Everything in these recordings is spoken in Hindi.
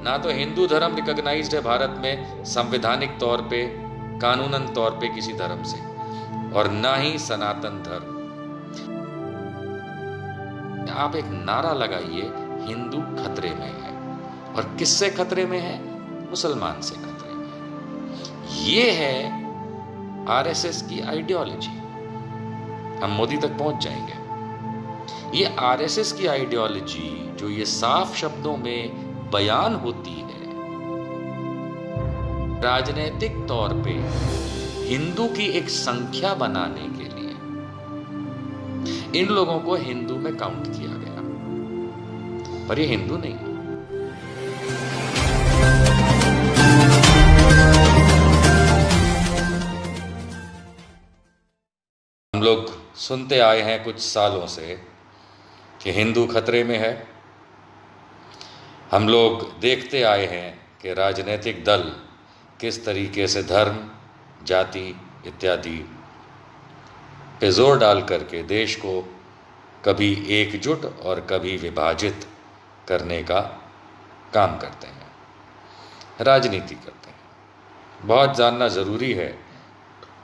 ना तो हिंदू धर्म रिकॉग्नाइज्ड है भारत में संवैधानिक तौर पे, कानूनन तौर पे किसी धर्म से, और ना ही सनातन धर्म। आप एक नारा लगाइए, हिंदू खतरे में है। और किससे खतरे में है? मुसलमान से खतरे में है। ये है आरएसएस की आइडियोलॉजी। हम मोदी तक पहुंच जाएंगे। ये आरएसएस की आइडियोलॉजी जो ये साफ शब्दों में बयान होती है, राजनीतिक तौर पे हिंदू की एक संख्या बनाने के लिए इन लोगों को हिंदू में काउंट किया गया, पर ये हिंदू नहीं है। हम लोग सुनते आए हैं कुछ सालों से कि हिंदू खतरे में है। हम लोग देखते आए हैं कि राजनीतिक दल किस तरीके से धर्म, जाति इत्यादि पे जोर डाल करके देश को कभी एकजुट और कभी विभाजित करने का काम करते हैं, राजनीति करते हैं। बहुत जानना ज़रूरी है,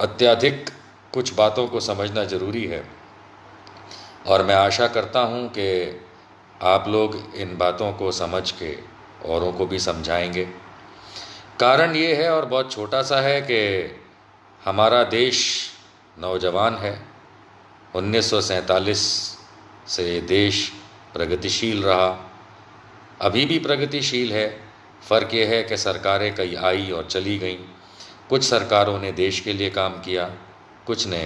अत्यधिक कुछ बातों को समझना ज़रूरी है, और मैं आशा करता हूँ कि आप लोग इन बातों को समझ के औरों को भी समझाएंगे। कारण ये है, और बहुत छोटा सा है, कि हमारा देश नौजवान है। 1947 से देश प्रगतिशील रहा, अभी भी प्रगतिशील है। फ़र्क ये है कि सरकारें कई आई और चली गईं। कुछ सरकारों ने देश के लिए काम किया, कुछ ने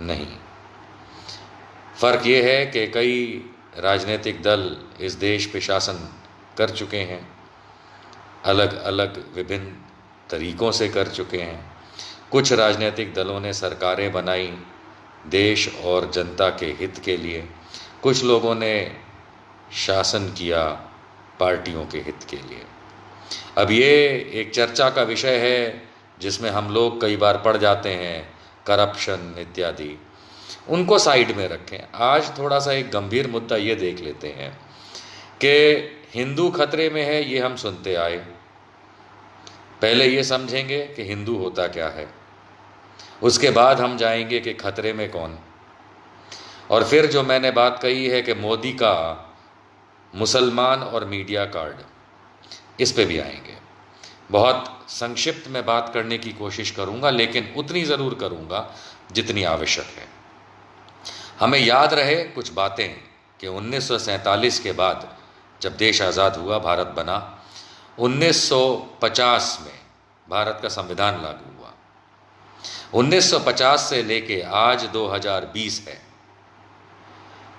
नहीं। फ़र्क ये है कि कई राजनीतिक दल इस देश पे शासन कर चुके हैं, अलग अलग विभिन्न तरीक़ों से कर चुके हैं। कुछ राजनीतिक दलों ने सरकारें बनाई देश और जनता के हित के लिए, कुछ लोगों ने शासन किया पार्टियों के हित के लिए। अब ये एक चर्चा का विषय है जिसमें हम लोग कई बार पड़ जाते हैं, करप्शन इत्यादि। उनको साइड में रखें। आज थोड़ा सा एक गंभीर मुद्दा ये देख लेते हैं कि हिंदू खतरे में है। ये हम सुनते आए। पहले ये समझेंगे कि हिंदू होता क्या है, उसके बाद हम जाएंगे कि खतरे में कौन, और फिर जो मैंने बात कही है कि मोदी का मुसलमान और मीडिया कार्ड, इस पे भी आएंगे। बहुत संक्षिप्त में बात करने की कोशिश करूंगा, लेकिन उतनी ज़रूर करूंगा जितनी आवश्यक है। हमें याद रहे कुछ बातें कि 1947 के बाद जब देश आज़ाद हुआ, भारत बना, 1950 में भारत का संविधान लागू हुआ। 1950 से लेके आज 2020 है।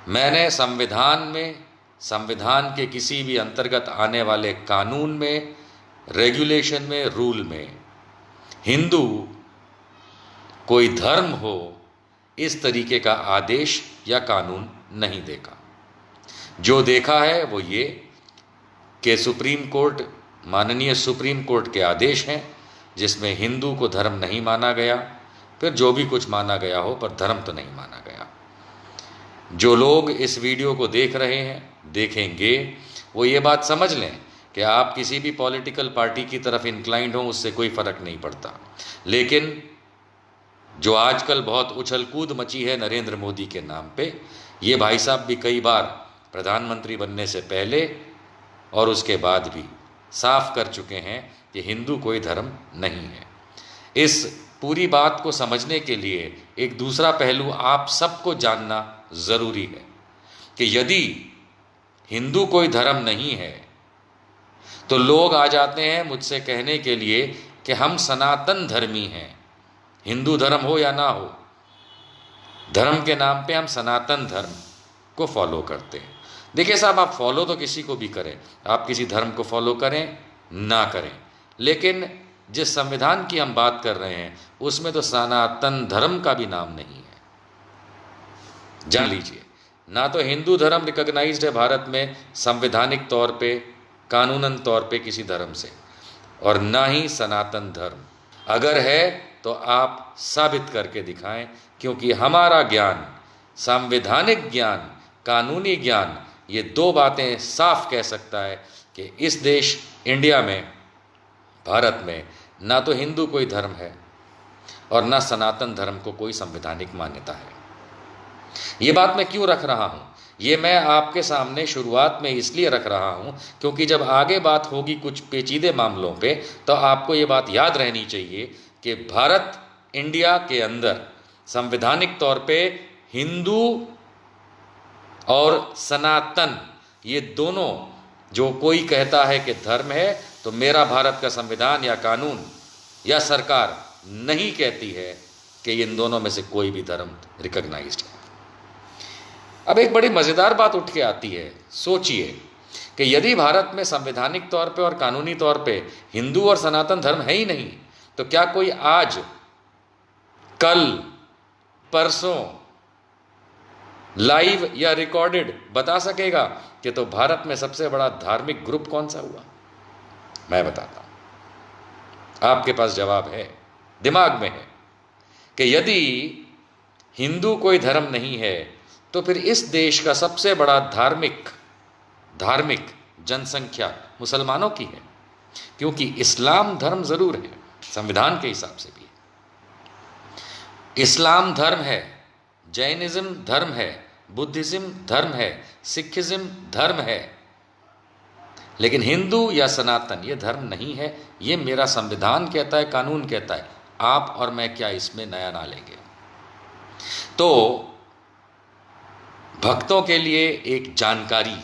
मैंने संविधान में, संविधान के किसी भी अंतर्गत आने वाले कानून में, रेगुलेशन में, रूल में हिंदू कोई धर्म हो इस तरीके का आदेश या कानून नहीं देखा। जो देखा है वो ये कि सुप्रीम कोर्ट, माननीय सुप्रीम कोर्ट के आदेश हैं जिसमें हिंदू को धर्म नहीं माना गया। फिर जो भी कुछ माना गया हो, पर धर्म तो नहीं माना गया। जो लोग इस वीडियो को देख रहे हैं, देखेंगे, वो ये बात समझ लें कि आप किसी भी पॉलिटिकल पार्टी की तरफ इंक्लाइंड हो, उससे कोई फ़र्क नहीं पड़ता। लेकिन जो आजकल बहुत उछल कूद मची है नरेंद्र मोदी के नाम पे, ये भाई साहब भी कई बार प्रधानमंत्री बनने से पहले और उसके बाद भी साफ कर चुके हैं कि हिंदू कोई धर्म नहीं है। इस पूरी बात को समझने के लिए एक दूसरा पहलू आप सबको जानना ज़रूरी है कि यदि हिंदू कोई धर्म नहीं है तो लोग आ जाते हैं मुझसे कहने के लिए कि हम सनातन धर्मी हैं। हिंदू धर्म हो या ना हो, धर्म के नाम पे हम सनातन धर्म को फॉलो करते हैं। देखिए साहब, आप फॉलो तो किसी को भी करें, आप किसी धर्म को फॉलो करें ना करें, लेकिन जिस संविधान की हम बात कर रहे हैं उसमें तो सनातन धर्म का भी नाम नहीं है। जान लीजिए, ना तो हिंदू धर्म रिकॉग्नाइज्ड है भारत में संवैधानिक तौर पे, कानूनन तौर पे किसी धर्म से, और ना ही सनातन धर्म। अगर है तो आप साबित करके दिखाएं, क्योंकि हमारा ज्ञान, संवैधानिक ज्ञान, कानूनी ज्ञान ये दो बातें साफ कह सकता है कि इस देश इंडिया में, भारत में, ना तो हिंदू कोई धर्म है और ना सनातन धर्म को कोई संवैधानिक मान्यता है। ये बात मैं क्यों रख रहा हूँ? ये मैं आपके सामने शुरुआत में इसलिए रख रहा हूँ क्योंकि जब आगे बात होगी कुछ पेचीदे मामलों पे, तो आपको ये बात याद रहनी चाहिए कि भारत, इंडिया के अंदर संवैधानिक तौर पे हिंदू और सनातन, ये दोनों, जो कोई कहता है कि धर्म है, तो मेरा भारत का संविधान या कानून या सरकार नहीं कहती है कि इन दोनों में से कोई भी धर्म रिकॉग्नाइज्ड है। अब एक बड़ी मज़ेदार बात उठ के आती है। सोचिए कि यदि भारत में संवैधानिक तौर पे और कानूनी तौर पे हिंदू और सनातन धर्म है ही नहीं, तो क्या कोई आज, कल, परसों लाइव या रिकॉर्डेड बता सकेगा कि तो भारत में सबसे बड़ा धार्मिक ग्रुप कौन सा हुआ? मैं बताता हूं, आपके पास जवाब है, दिमाग में है, कि यदि हिंदू कोई धर्म नहीं है तो फिर इस देश का सबसे बड़ा धार्मिक जनसंख्या मुसलमानों की है, क्योंकि इस्लाम धर्म जरूर है, संविधान के हिसाब से भी इस्लाम धर्म है, जैनिज्म धर्म है, बुद्धिज्म धर्म है, सिखिज्म धर्म है, लेकिन हिंदू या सनातन ये धर्म नहीं है। ये मेरा संविधान कहता है, कानून कहता है। आप और मैं क्या इसमें नया ना लेंगे? तो भक्तों के लिए एक जानकारी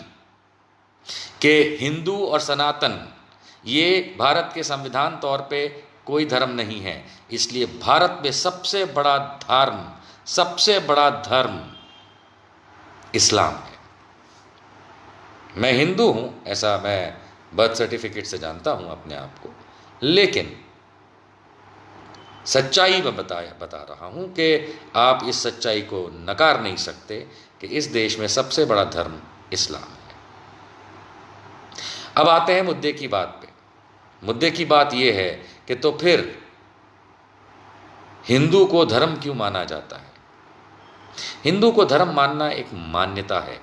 कि हिंदू और सनातन ये भारत के संविधान तौर पे कोई धर्म नहीं है, इसलिए भारत में सबसे बड़ा धर्म इस्लाम है। मैं हिंदू हूं, ऐसा मैं बर्थ सर्टिफिकेट से जानता हूं अपने आप को, लेकिन सच्चाई में बता रहा हूं कि आप इस सच्चाई को नकार नहीं सकते कि इस देश में सबसे बड़ा धर्म इस्लाम है। अब आते हैं मुद्दे की बात पे। मुद्दे की बात यह है कि तो फिर हिंदू को धर्म क्यों माना जाता है? हिंदू को धर्म मानना एक मान्यता है,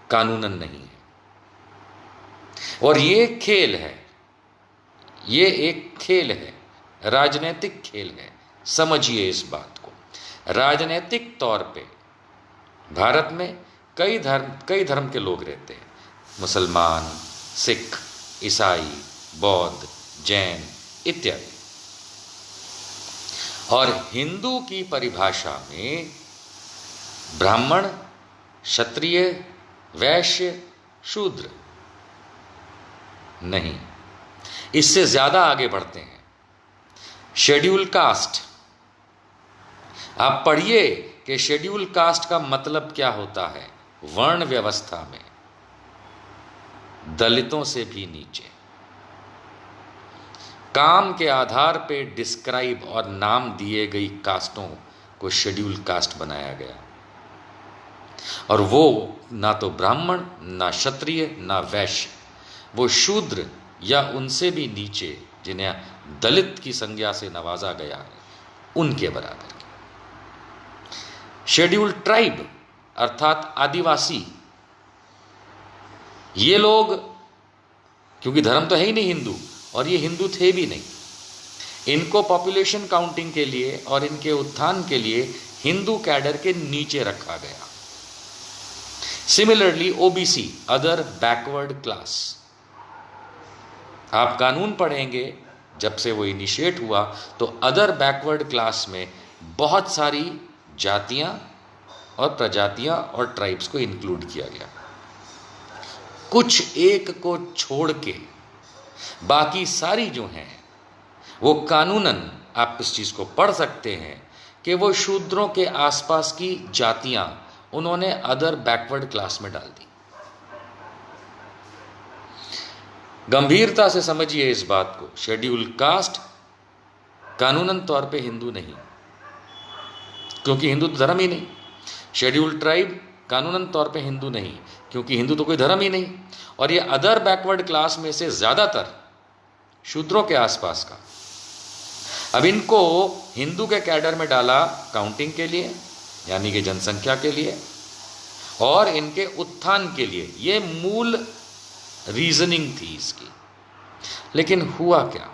कानूनन नहीं है। और ये खेल है, ये एक खेल है, राजनीतिक खेल है। समझिए इस बात को। राजनीतिक तौर पे भारत में कई धर्म के लोग रहते हैं, मुसलमान, सिख, ईसाई, बौद्ध, जैन इत्यादि। और हिंदू की परिभाषा में ब्राह्मण, क्षत्रिय, वैश्य, शूद्र नहीं, इससे ज्यादा आगे बढ़ते हैं। शेड्यूल कास्ट, आप पढ़िए कि शेड्यूल कास्ट का मतलब क्या होता है। वर्ण व्यवस्था में दलितों से भी नीचे, काम के आधार पे डिस्क्राइब और नाम दिए गई कास्टों को शेड्यूल कास्ट बनाया गया। और वो ना तो ब्राह्मण, ना क्षत्रिय, ना वैश्य, वो शूद्र या उनसे भी नीचे, जिन्हें दलित की संज्ञा से नवाजा गया है, उनके बराबर के। शेड्यूल ट्राइब अर्थात आदिवासी, ये लोग, क्योंकि धर्म तो है ही नहीं हिंदू, और ये हिंदू थे भी नहीं, इनको पॉपुलेशन काउंटिंग के लिए और इनके उत्थान के लिए हिंदू कैडर के नीचे रखा गया। Similarly OBC, other backward class, आप कानून पढ़ेंगे जब से वो इनिशिएट हुआ तो अदर बैकवर्ड क्लास में बहुत सारी जातियां और प्रजातियां और ट्राइब्स को इंक्लूड किया गया। कुछ एक को छोड़ के बाकी सारी जो हैं वो कानूनन, आप इस चीज को पढ़ सकते हैं कि वो शूद्रों के आसपास की जातियां उन्होंने अदर बैकवर्ड क्लास में डाल दी। गंभीरता से समझिए इस बात को। शेड्यूल कास्ट कानूनन तौर पे हिंदू नहीं, क्योंकि हिंदू तो धर्म ही नहीं। शेड्यूल ट्राइब कानूनन तौर पे हिंदू नहीं, क्योंकि हिंदू तो कोई धर्म ही नहीं। और ये अदर बैकवर्ड क्लास में से ज्यादातर शूद्रों के आसपास का, अब इनको हिंदू के कैडर में डाला काउंटिंग के लिए, यानी कि जनसंख्या के लिए, और इनके उत्थान के लिए ये मूल रीजनिंग थी इसकी। लेकिन हुआ क्या,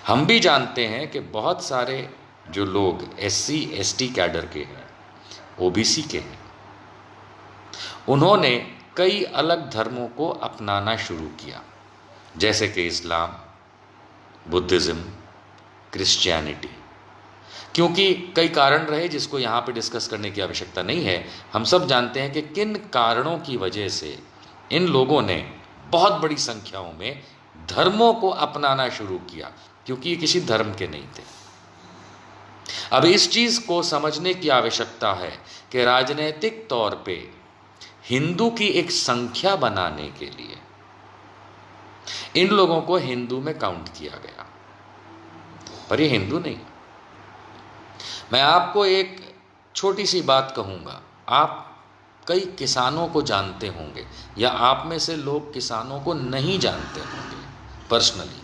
हम भी जानते हैं कि बहुत सारे जो लोग SC ST कैडर के हैं, OBC के हैं, उन्होंने कई अलग धर्मों को अपनाना शुरू किया, जैसे कि इस्लाम, बुद्धिज़्म, क्रिश्चियनिटी। क्योंकि कई कारण रहे जिसको यहाँ पे डिस्कस करने की आवश्यकता नहीं है। हम सब जानते हैं कि किन कारणों की वजह से इन लोगों ने बहुत बड़ी संख्याओं में धर्मों को अपनाना शुरू किया, क्योंकि ये किसी धर्म के नहीं थे। अब इस चीज़ को समझने की आवश्यकता है कि राजनीतिक तौर पे हिंदू की एक संख्या बनाने के लिए इन लोगों को हिंदू में काउंट किया गया, पर ये हिंदू नहीं। मैं आपको एक छोटी सी बात कहूँगा, आप कई किसानों को जानते होंगे या आप में से लोग किसानों को नहीं जानते होंगे पर्सनली।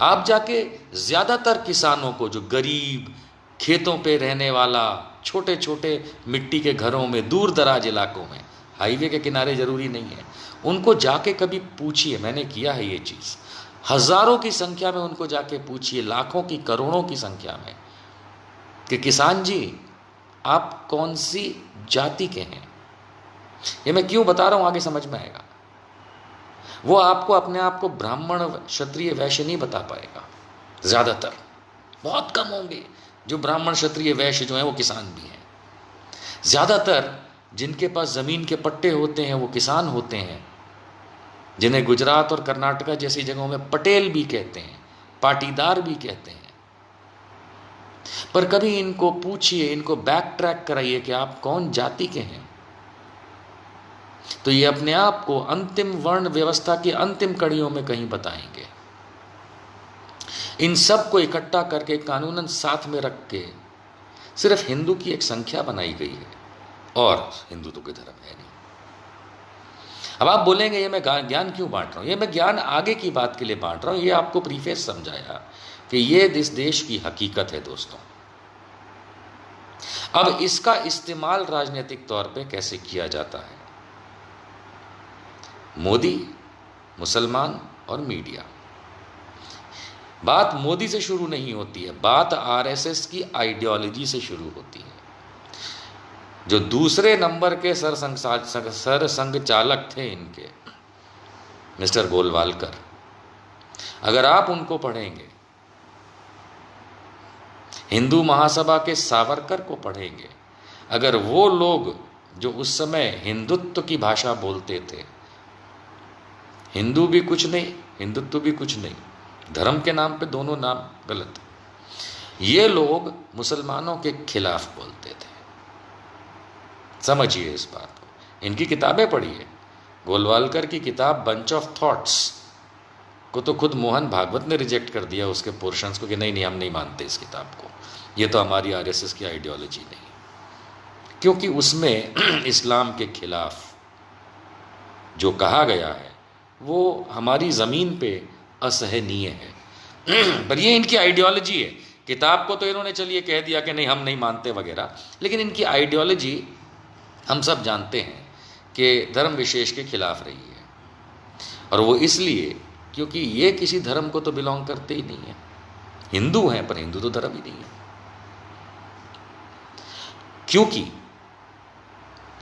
आप जाके ज़्यादातर किसानों को, जो गरीब खेतों पे रहने वाला, छोटे छोटे मिट्टी के घरों में, दूर दराज इलाकों में, हाईवे के किनारे ज़रूरी नहीं है, उनको जाके कभी पूछिए। मैंने किया है ये चीज़, हज़ारों की संख्या में उनको जाके पूछिए, लाखों की करोड़ों की संख्या में, कि किसान जी आप कौन सी जाति के हैं। ये मैं क्यों बता रहा हूँ आगे समझ में आएगा। वो आपको अपने आप को ब्राह्मण, क्षत्रिय, वैश्य नहीं बता पाएगा। ज़्यादातर, बहुत कम होंगे जो ब्राह्मण, क्षत्रिय, वैश्य जो हैं वो किसान भी हैं। ज़्यादातर जिनके पास ज़मीन के पट्टे होते हैं वो किसान होते हैं, जिन्हें गुजरात और कर्नाटका जैसी जगहों में पटेल भी कहते हैं, पाटीदार भी कहते हैं। पर कभी इनको पूछिए, इनको बैक ट्रैक कराइए कि आप कौन जाति के हैं, तो ये अपने आप को अंतिम वर्ण व्यवस्था की अंतिम कड़ियों में कहीं बताएंगे। इन सब को इकट्ठा करके कानूनन साथ में रख के सिर्फ हिंदू की एक संख्या बनाई गई है, और हिंदू तो कोई धर्म है नहीं। अब आप बोलेंगे ये मैं ज्ञान क्यों बांट रहा हूँ। ये मैं ज्ञान आगे की बात के लिए बांट रहा हूँ। ये आपको प्रीफेस समझाया कि ये इस देश की हकीकत है दोस्तों। अब इसका इस्तेमाल राजनीतिक तौर पे कैसे किया जाता है। मोदी, मुसलमान और मीडिया। बात मोदी से शुरू नहीं होती है, बात RSS की आइडियोलॉजी से शुरू होती है। जो दूसरे नंबर के सरसंघ चालक थे इनके, मिस्टर गोलवालकर, अगर आप उनको पढ़ेंगे, हिंदू महासभा के सावरकर को पढ़ेंगे, अगर वो लोग जो उस समय हिंदुत्व की भाषा बोलते थे, हिंदू भी कुछ नहीं, हिंदुत्व भी कुछ नहीं, धर्म के नाम पे दोनों नाम गलत, ये लोग मुसलमानों के खिलाफ बोलते थे। समझिए इस बात को। इनकी किताबें पढ़िए। गोलवालकर की किताब बंच ऑफ थॉट्स को तो खुद मोहन भागवत ने रिजेक्ट कर दिया, उसके पोर्शंस को, कि नहीं हम नहीं मानते इस किताब को, ये तो हमारी RSS की आइडियोलॉजी नहीं, क्योंकि उसमें इस्लाम के खिलाफ जो कहा गया है वो हमारी ज़मीन पे असहनीय है। पर ये इनकी आइडियोलॉजी है। किताब को तो इन्होंने चलिए कह दिया कि नहीं हम नहीं मानते वगैरह, लेकिन इनकी आइडियोलॉजी हम सब जानते हैं कि धर्म विशेष के खिलाफ रही है। और वो इसलिए क्योंकि ये किसी धर्म को तो बिलोंग करते ही नहीं है। हिंदू हैं पर हिंदू तो धर्म ही नहीं है। क्योंकि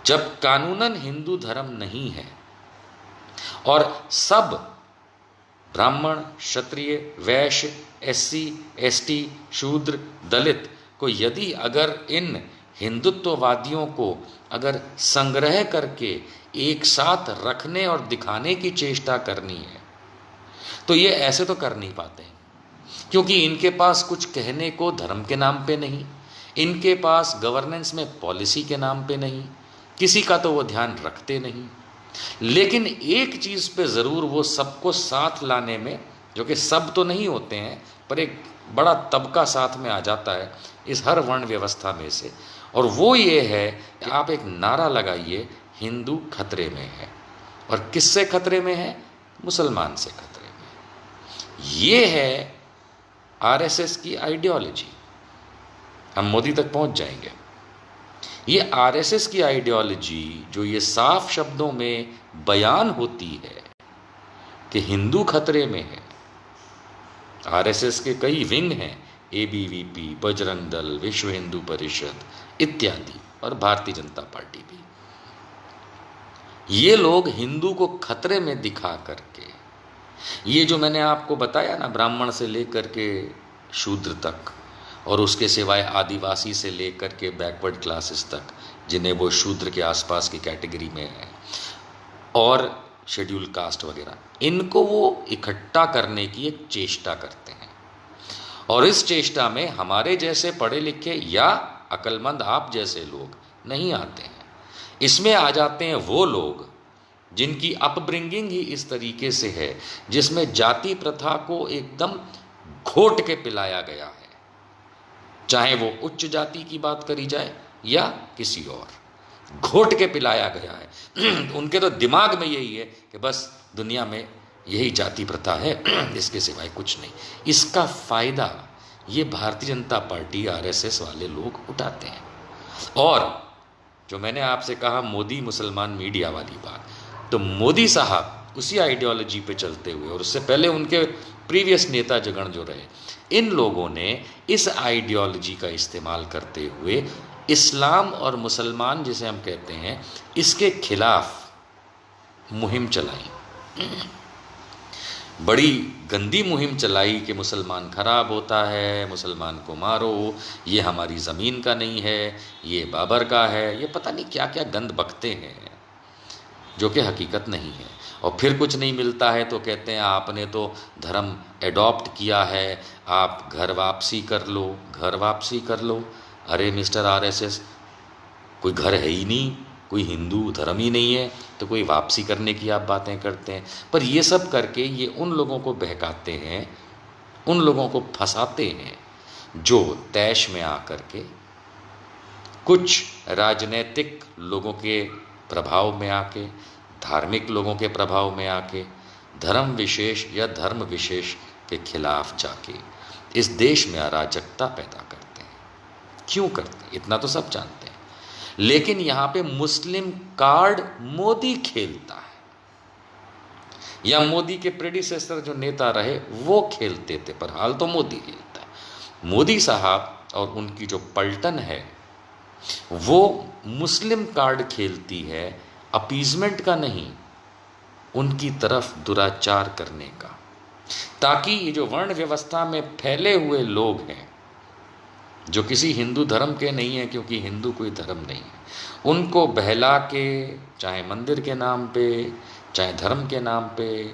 जब कानूनन हिंदू धर्म नहीं है और सब ब्राह्मण, क्षत्रिय, वैश्य, SC ST, शूद्र, दलित को यदि अगर इन हिंदुत्ववादियों को अगर संग्रह करके एक साथ रखने और दिखाने की चेष्टा करनी है, तो ये ऐसे तो कर नहीं पाते, क्योंकि इनके पास कुछ कहने को धर्म के नाम पे नहीं, इनके पास गवर्नेंस में पॉलिसी के नाम पे नहीं, किसी का तो वो ध्यान रखते नहीं। लेकिन एक चीज़ पे ज़रूर वो सबको साथ लाने में, जो कि सब तो नहीं होते हैं पर एक बड़ा तबका साथ में आ जाता है इस हर वर्ण व्यवस्था में से, और वो ये है कि आप एक नारा लगाइए, हिंदू खतरे में है। और किससे खतरे में है? मुसलमान से खतरे में। ये है RSS की आइडियोलॉजी। हम मोदी तक पहुंच जाएंगे। ये आरएसएस की आइडियोलॉजी जो ये साफ शब्दों में बयान होती है कि हिंदू खतरे में है। आरएसएस के कई विंग हैं, एबीवीपी, बजरंग दल, विश्व हिंदू परिषद इत्यादि, और भारतीय जनता पार्टी भी। ये लोग हिंदू को खतरे में दिखा करके, ये जो मैंने आपको बताया ना, ब्राह्मण से लेकर के शूद्र तक, और उसके सिवाय आदिवासी से लेकर के बैकवर्ड क्लासेस तक, जिन्हें वो शूद्र के आसपास की कैटेगरी में है, और शेड्यूल कास्ट वगैरह, इनको वो इकट्ठा करने की एक चेष्टा करते हैं। और इस चेष्टा में हमारे जैसे पढ़े लिखे या अक्लमंद आप जैसे लोग नहीं आते हैं। इसमें आ जाते हैं वो लोग जिनकी अपब्रिंगिंग ही इस तरीके से है, जिसमें जाति प्रथा को एकदम घोट के पिलाया गया है, चाहे वो उच्च जाति की बात करी जाए या किसी और, घोट के पिलाया गया है। उनके तो दिमाग में यही है कि बस दुनिया में यही जाति प्रथा है, इसके सिवाय कुछ नहीं। इसका फायदा ये भारतीय जनता पार्टी, आरएसएस वाले लोग उठाते हैं। और जो मैंने आपसे कहा मोदी मुसलमान मीडिया वाली बात, तो मोदी साहब उसी आइडियोलॉजी पे चलते हुए, और उससे पहले उनके प्रीवियस नेता जगण जो रहे, इन लोगों ने इस आइडियोलॉजी का इस्तेमाल करते हुए इस्लाम और मुसलमान जिसे हम कहते हैं, इसके खिलाफ मुहिम चलाई, बड़ी गंदी मुहिम चलाई कि मुसलमान खराब होता है, मुसलमान को मारो, ये हमारी ज़मीन का नहीं है, ये बाबर का है, ये पता नहीं क्या क्या गंद बकते हैं जो कि हकीकत नहीं है। और फिर कुछ नहीं मिलता है तो कहते हैं आपने तो धर्म एडॉप्ट किया है, आप घर वापसी कर लो, घर वापसी कर लो। अरे मिस्टर आरएसएस, कोई घर है ही नहीं, कोई हिंदू धर्म ही नहीं है, तो कोई वापसी करने की आप बातें करते हैं। पर ये सब करके ये उन लोगों को बहकाते हैं, उन लोगों को फंसाते हैं जो तैश में आकर के कुछ राजनीतिक लोगों के प्रभाव में आके, धार्मिक लोगों के प्रभाव में आके, धर्म विशेष या धर्म विशेष के खिलाफ जाके इस देश में अराजकता पैदा करते हैं। क्यों करते हैं इतना तो सब जानते हैं, लेकिन यहाँ पे मुस्लिम कार्ड मोदी खेलता है, या मोदी के प्रेडिसेसर जो नेता रहे वो खेलते थे, पर हाल तो मोदी खेलता है। मोदी साहब और उनकी जो पलटन है वो मुस्लिम कार्ड खेलती है, अपीजमेंट का नहीं, उनकी तरफ दुराचार करने का, ताकि ये जो वर्ण व्यवस्था में फैले हुए लोग हैं, जो किसी हिंदू धर्म के नहीं हैं, क्योंकि हिंदू कोई धर्म नहीं है, उनको बहला के, चाहे मंदिर के नाम पे, चाहे धर्म के नाम पे,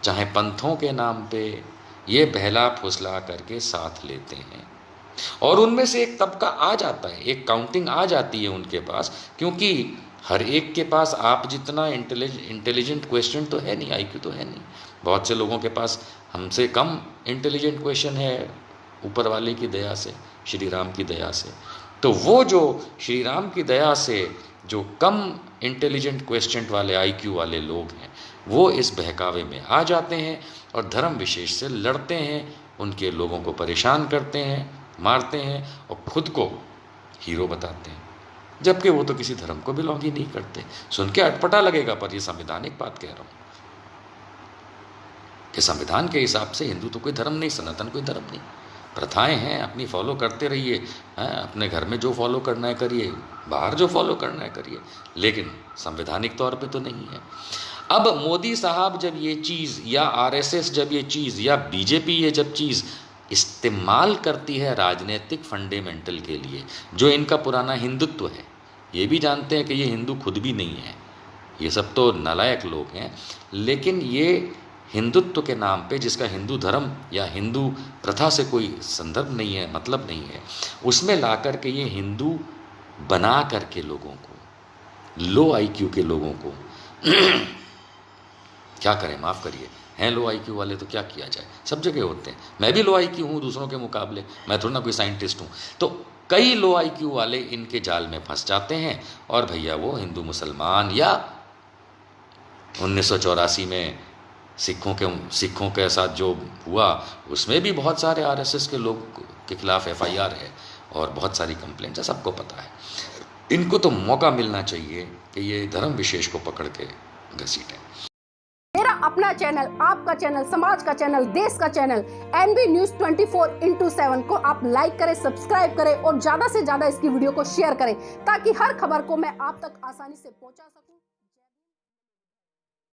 चाहे पंथों के नाम पे, ये बहला फुसला करके साथ लेते हैं। और उनमें से एक तबका आ जाता है, एक काउंटिंग आ जाती है उनके पास, क्योंकि हर एक के पास आप जितना इंटेलिजेंट क्वेश्चन तो है नहीं, आईक्यू तो है नहीं। बहुत से लोगों के पास हमसे कम इंटेलिजेंट क्वेश्चन है, ऊपर वाले की दया से, श्री राम की दया से। तो वो जो श्री राम की दया से जो कम इंटेलिजेंट क्वेश्चन वाले, आईक्यू वाले लोग हैं, वो इस बहकावे में आ जाते हैं और धर्म विशेष से लड़ते हैं, उनके लोगों को परेशान करते हैं, मारते हैं और खुद को हीरो बताते हैं, जबकि वो तो किसी धर्म को बिलोंग ही नहीं करते। सुन के अटपटा लगेगा, पर ये संवैधानिक बात कह रहा हूँ कि संविधान के हिसाब से हिंदू तो कोई धर्म नहीं, सनातन कोई धर्म नहीं। प्रथाएं हैं, अपनी फॉलो करते रहिए, अपने घर में जो फॉलो करना है करिए, बाहर जो फॉलो करना है करिए, लेकिन संवैधानिक तौर पे तो नहीं है। अब मोदी साहब जब ये चीज़, या आरएसएस जब ये चीज़, या बीजेपी ये जब चीज़ इस्तेमाल करती है राजनीतिक फंडेमेंटल के लिए, जो इनका पुराना हिंदुत्व है, ये भी जानते हैं कि ये हिंदू खुद भी नहीं है, ये सब तो नालायक लोग हैं, लेकिन ये हिंदुत्व के नाम पे, जिसका हिंदू धर्म या हिंदू प्रथा से कोई संदर्भ नहीं है, मतलब नहीं है, उसमें ला कर के ये हिंदू बना करके लोगों को, लो आईक्यू के लोगों को क्या करें, माफ़ करिए, हैं लो आईक्यू वाले तो क्या किया जाए, सब जगह होते हैं। मैं भी लो आईक्यू हूँ दूसरों के मुकाबले, मैं थोड़ा ना कोई साइंटिस्ट हूँ। तो कई लो आईक्यू वाले इनके जाल में फंस जाते हैं, और भैया वो हिंदू मुसलमान, या 1984 में सिखों के साथ जो हुआ, उसमें भी बहुत सारे आरएसएस के लोग के खिलाफ एफआईआर है और बहुत सारी कंप्लेंट्स है, सबको पता है। इनको तो मौका मिलना चाहिए कि ये धर्म विशेष को पकड़ के घसीटें। मेरा अपना चैनल, आपका चैनल, समाज का चैनल, देश का चैनल एनबी न्यूज 24/7 को आप लाइक करें, सब्सक्राइब करें और ज्यादा से ज्यादा इसकी वीडियो को शेयर करें ताकि हर खबर को मैं आप तक आसानी से पहुंचा सकूं।